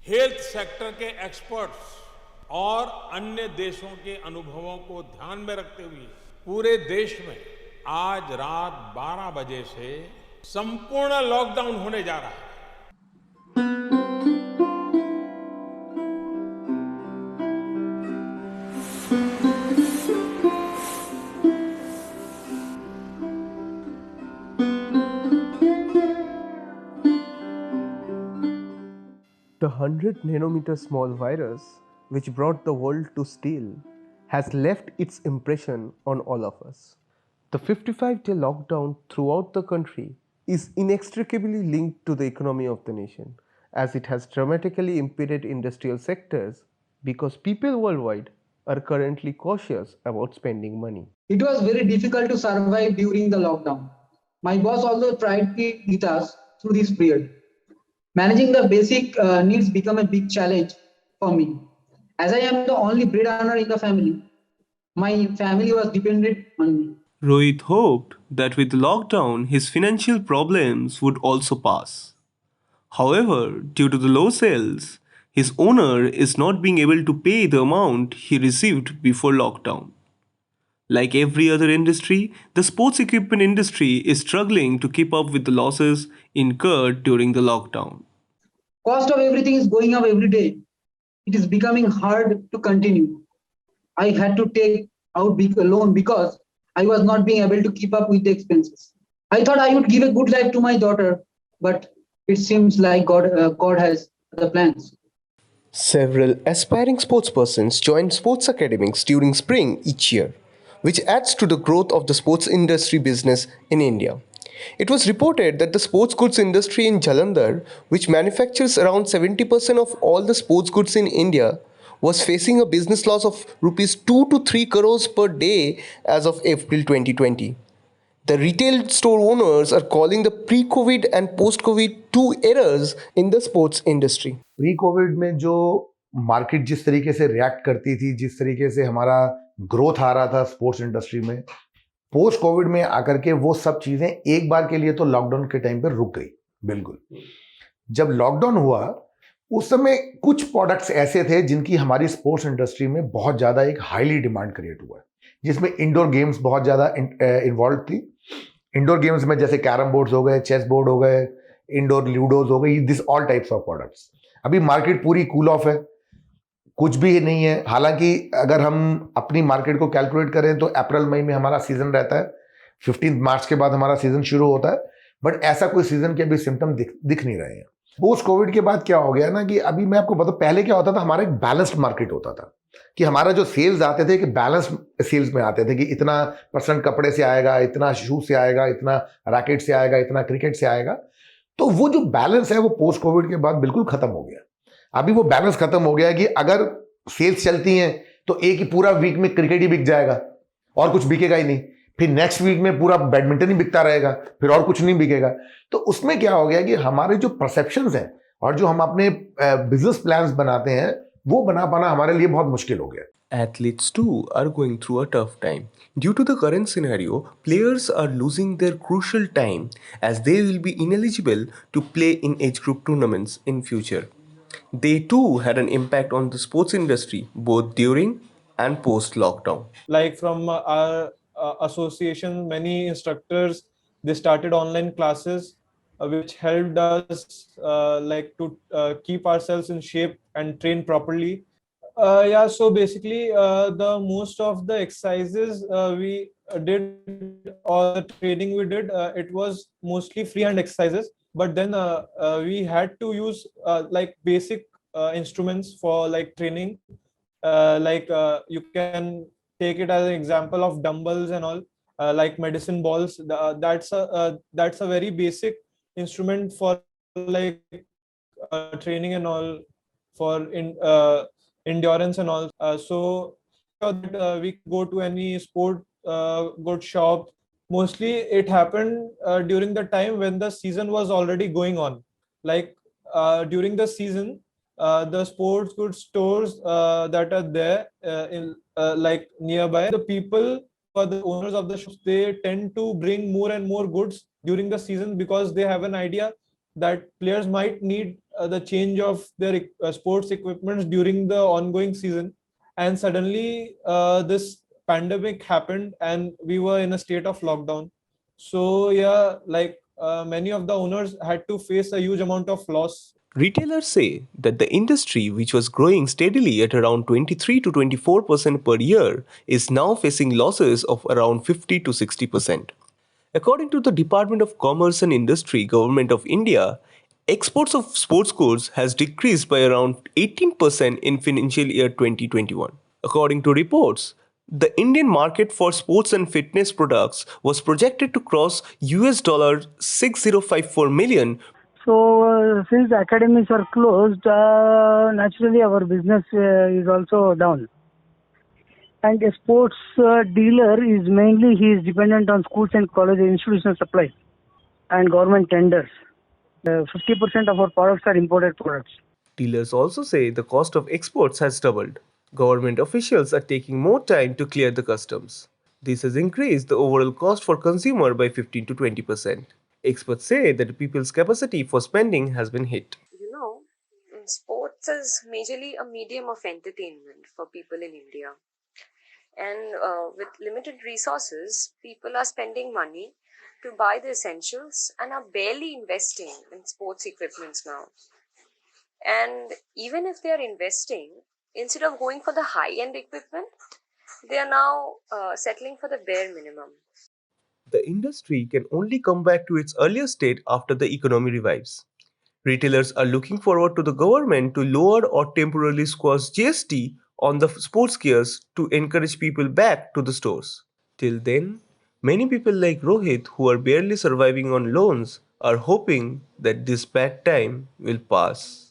Health sector के experts और अन्य देशों के अनुभवों को ध्यान में रखते हुए पूरे देश में आज रात 12 बजे से संपूर्ण लॉकडाउन होने जा रहा है। The 100 nanometer small virus, which brought the world to still, has left its impression on all of us. The 55-day lockdown throughout the country is inextricably linked to the economy of the nation, as it has dramatically impeded industrial sectors because people worldwide are currently cautious about spending money. It was very difficult to survive during the lockdown. My boss also tried to be with us through this period. Managing the basic needs became a big challenge for me. As I am the only breadwinner in the family, my family was dependent on me. Rohit hoped that with the lockdown, his financial problems would also pass. However, due to the low sales, his owner is not being able to pay the amount he received before lockdown. Like every other industry, the sports equipment industry is struggling to keep up with the losses incurred during the lockdown. Cost of everything is going up every day. It is becoming hard to continue. I had to take out a loan because I was not being able to keep up with the expenses. I thought I would give a good life to my daughter, but it seems like God has other plans. Several aspiring sportspersons join sports academies during spring each year, which adds to the growth of the sports industry business in India. It was reported that the sports goods industry in Jalandhar, which manufactures around 70% of all the sports goods in India, was facing a business loss of rupees 2 to 3 crores per day as of April 2020. The retail store owners are calling the pre-COVID and post-COVID two eras in the sports industry. Pre Covid में जो market जिस तरीके से react करती थी, जिस तरीके से हमारा ग्रोथ आ रहा था स्पोर्ट्स इंडस्ट्री में, पोस्ट कोविड में आकर के वो सब चीजें एक बार के लिए तो लॉकडाउन के टाइम पर रुक गई। बिल्कुल जब लॉकडाउन हुआ उस समय कुछ प्रोडक्ट्स ऐसे थे जिनकी हमारी स्पोर्ट्स इंडस्ट्री में बहुत ज्यादा एक हाईली डिमांड क्रिएट हुआ, जिसमें इंडोर गेम्स बहुत ज्यादा इन्वॉल्व थी। इंडोर गेम्स में जैसे कैरम बोर्ड्स हो गए, चेस बोर्ड हो गए, इंडोर लूडोज हो गई, this all types of products. अभी मार्केट पूरी कूल ऑफ है, कुछ भी नहीं है। हालांकि अगर हम अपनी मार्केट को कैलकुलेट करें तो अप्रैल मई में हमारा सीजन रहता है, 15 मार्च के बाद हमारा सीजन शुरू होता है, बट ऐसा कोई सीजन के अभी सिम्टम दिख नहीं रहे हैं। पोस्ट कोविड के बाद क्या हो गया ना कि अभी मैं आपको बताऊं, पहले क्या होता था, हमारा एक बैलेंस्ड मार्केट होता था कि हमारा जो सेल्स आते थे कि बैलेंस सेल्स में आते थे कि इतना परसेंट कपड़े से आएगा, इतना शूज से आएगा, इतना रैकेट से आएगा, इतना क्रिकेट से आएगा। तो वो जो बैलेंस है वो पोस्ट कोविड के बाद बिल्कुल खत्म हो गया। अभी वो बैलेंस खत्म हो गया कि अगर सेल्स चलती हैं तो एक ही पूरा वीक में क्रिकेट ही बिक जाएगा और कुछ बिकेगा ही नहीं, फिर नेक्स्ट वीक में पूरा बैडमिंटन ही बिकता रहेगा, फिर और कुछ नहीं बिकेगा। तो उसमें क्या हो गया कि हमारे जो परसेप्शंस हैं और जो हम अपने बिजनेस प्लान्स बनाते हैं वो बना पाना हमारे लिए बहुत मुश्किल हो गया। Athletes too are going through a tough time. Due to the current scenario, players are losing their crucial time as they will be ineligible to play in age group tournaments in future. They too had an impact on the sports industry both during and post lockdown. Like from our association, many instructors, they started online classes which helped us like to keep ourselves in shape and train properly. Yeah, so basically the most of the exercises we did, or the training we did, it was mostly freehand exercises, but then we had to use like basic instruments for like training, like you can take it as an example of dumbbells and all, like medicine balls. That's a very basic instrument for like training and all, for endurance and all. So we go to any sport good shop. Mostly it happened during the time when the season was already going on. Like during the season, the sports goods stores that are there in like nearby, the people or the owners of the shops, they tend to bring more and more goods during the season because they have an idea that players might need the change of their sports equipments during the ongoing season, and suddenly this pandemic happened and we were in a state of lockdown. So yeah, like many of the owners had to face a huge amount of loss. Retailers say that the industry, which was growing steadily at around 23 to 24% per year, is now facing losses of around 50 to 60%. According to the Department of Commerce and Industry, Government of India, exports of sports goods has decreased by around 18% in financial year 2021. According to reports, the Indian market for sports and fitness products was projected to cross $6054 million. So, since the academies are closed, naturally our business is also down. And a sports dealer is mainly, he is dependent on schools and college institutional supply and government tenders. 50% of our products are imported products. Dealers also say the cost of exports has doubled. Government officials are taking more time to clear the customs. This has increased the overall cost for consumer by 15 to 20%. Experts say that people's capacity for spending has been hit. Sports is majorly a medium of entertainment for people in India. And with limited resources, people are spending money to buy the essentials and are barely investing in sports equipments now. And even if they are investing, instead of going for the high-end equipment, they are now settling for the bare minimum. The industry can only come back to its earlier state after the economy revives. Retailers are looking forward to the government to lower or temporarily squash GST on the sports gears to encourage people back to the stores. Till then, many people like Rohit, who are barely surviving on loans, are hoping that this bad time will pass.